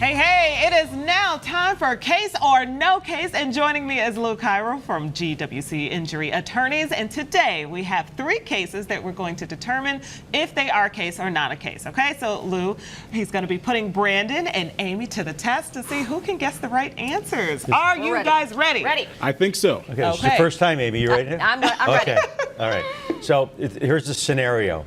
Hey, hey, it is now time for Case or No Case, and joining me is Lou Cairo from GWC Injury Attorneys, and today we have 3 cases that we're going to determine if they are a case or not a case, okay? So, Lou, he's going to be putting Brandon and Amy to the test to see who can guess the right answers. Are you guys ready? Ready. I think so. Okay, this is your first time, Amy. You ready? I'm ready. Okay, all right. So here's the scenario.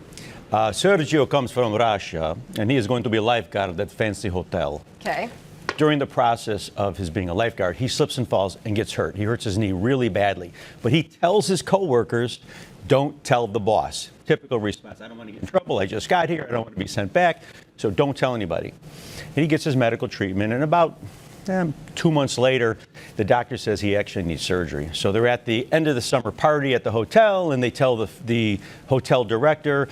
Sergio comes from Russia, and he is going to be a lifeguard at that fancy hotel. Okay. During the process of his being a lifeguard, he slips and falls and gets hurt. He hurts his knee really badly. But he tells his coworkers, don't tell the boss. Typical response, I don't want to get in trouble. I just got here. I don't want to be sent back. So don't tell anybody. And he gets his medical treatment, and about 2 months later, the doctor says he actually needs surgery. So they're at the end of the summer party at the hotel, and they tell the hotel director,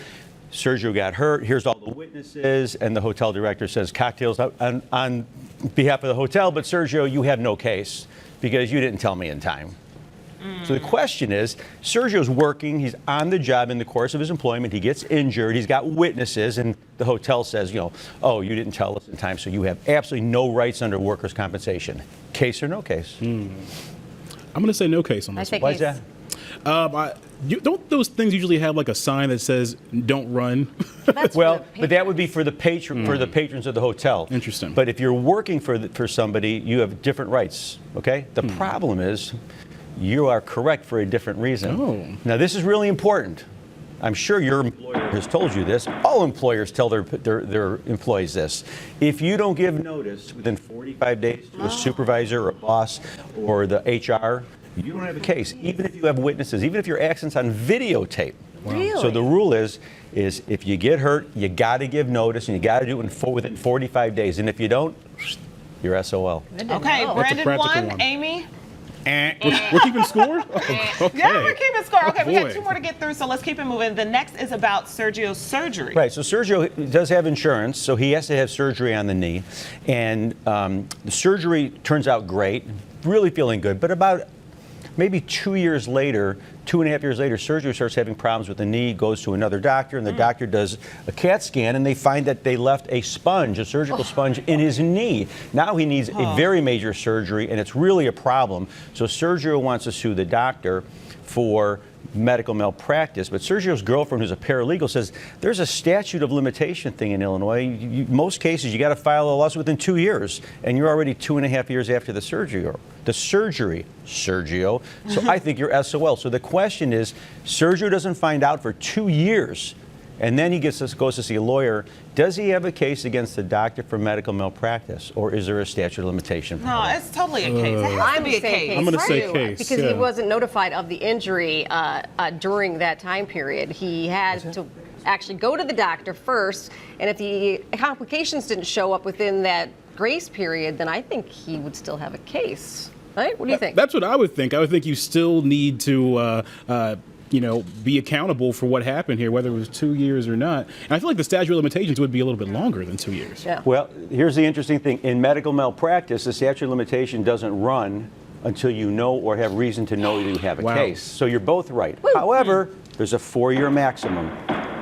Sergio got hurt, here's all the witnesses, and the hotel director says cocktails on behalf of the hotel, but Sergio, you have no case because you didn't tell me in time. So the question is, Sergio's working, he's on the job in the course of his employment, he gets injured, he's got witnesses, and the hotel says, oh, you didn't tell us in time, so you have absolutely no rights under workers' compensation. Case or no case? I'm going to say no case on this one. Why is that? Don't those things usually have like a sign that says "Don't run"? Well, but that would be for the patrons of the hotel. Interesting. But if you're working for somebody, you have different rights. Okay. The problem is, you are correct for a different reason. Oh. Now this is really important. I'm sure your employer has told you this. All employers tell their employees this. If you don't give notice within 45 days to a supervisor or a boss or the HR, you don't have a case, even if you have witnesses, even if your accident's on videotape. Wow. Really? So the rule is if you get hurt, you got to give notice, and you got to do it within 45 days. And if you don't, you're SOL. Okay, Brandon won. Amy? We're keeping score? Okay. Yeah, we're keeping score. Okay, we got Boy. 2 more to get through, so let's keep it moving. The next is about Sergio's surgery. Right, so Sergio does have insurance, so he has to have surgery on the knee. And the surgery turns out great, really feeling good, but about maybe 2 years later, 2.5 years later, Sergio starts having problems with the knee, goes to another doctor, and the doctor does a CAT scan, and they find that they left a sponge, a surgical sponge, in his knee. Now he needs a very major surgery, and it's really a problem. So Sergio wants to sue the doctor for medical malpractice, but Sergio's girlfriend, who's a paralegal, says there's a statute of limitation thing in Illinois. Most cases, you got to file a lawsuit within 2 years, and you're already 2.5 years after the surgery, Sergio. So I think you're SOL. So the question is, Sergio doesn't find out for 2 years, and then he goes to see a lawyer. Does he have a case against the doctor for medical malpractice, or is there a statute of limitation? No, it's totally a case. It has to be a case. I'm going to say case. Because he wasn't notified of the injury during that time period. He had to actually go to the doctor first, and if the complications didn't show up within that grace period, then I think he would still have a case. Right? What do you think? That's what I would think. I would think you still need to be accountable for what happened here, whether it was 2 years or not. And I feel like the statute of limitations would be a little bit longer than 2 years. Yeah. Well, here's the interesting thing. In medical malpractice, the statute of limitation doesn't run until you know or have reason to know you have a case. So you're both right. Woo. However, there's a 4-year maximum.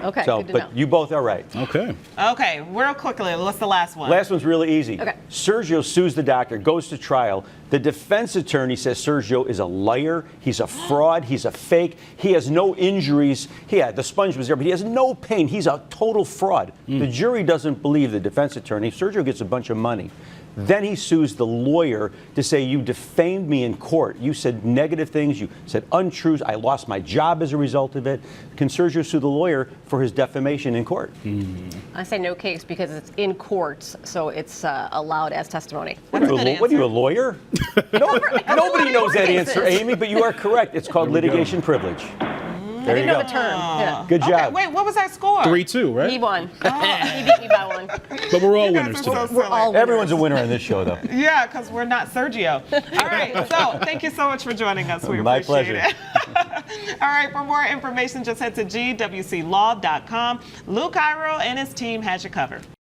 Okay, So, good to but know. you both are right. Okay. Okay, real quickly, what's the last one? Last one's really easy. Okay. Sergio sues the doctor, goes to trial. The defense attorney says Sergio is a liar, he's a fraud, he's a fake, he has no injuries. The sponge was there, but he has no pain. He's a total fraud. The jury doesn't believe the defense attorney. Sergio gets a bunch of money. Then he sues the lawyer to say, you defamed me in court. You said negative things. You said untruths. I lost my job as a result of it. Can Sergio sue the lawyer for his defamation in court? I say no case because it's in court, so it's allowed as testimony. What are you, a lawyer? Nobody knows that answer, Amy, but you are correct. It's called litigation privilege. There you I didn't know go. the term. Yeah. Good Okay, job. wait, what was our score? 3-2, right? He won. He beat me by 1. But we're all You guys winners are so today. silly. We're all winners. Everyone's a winner on this show, though. Yeah, because we're not Sergio. All right, so thank you so much for joining us. We My appreciate pleasure. it. All right, for more information, just head to gwclaw.com. Lou Cairo and his team has you covered.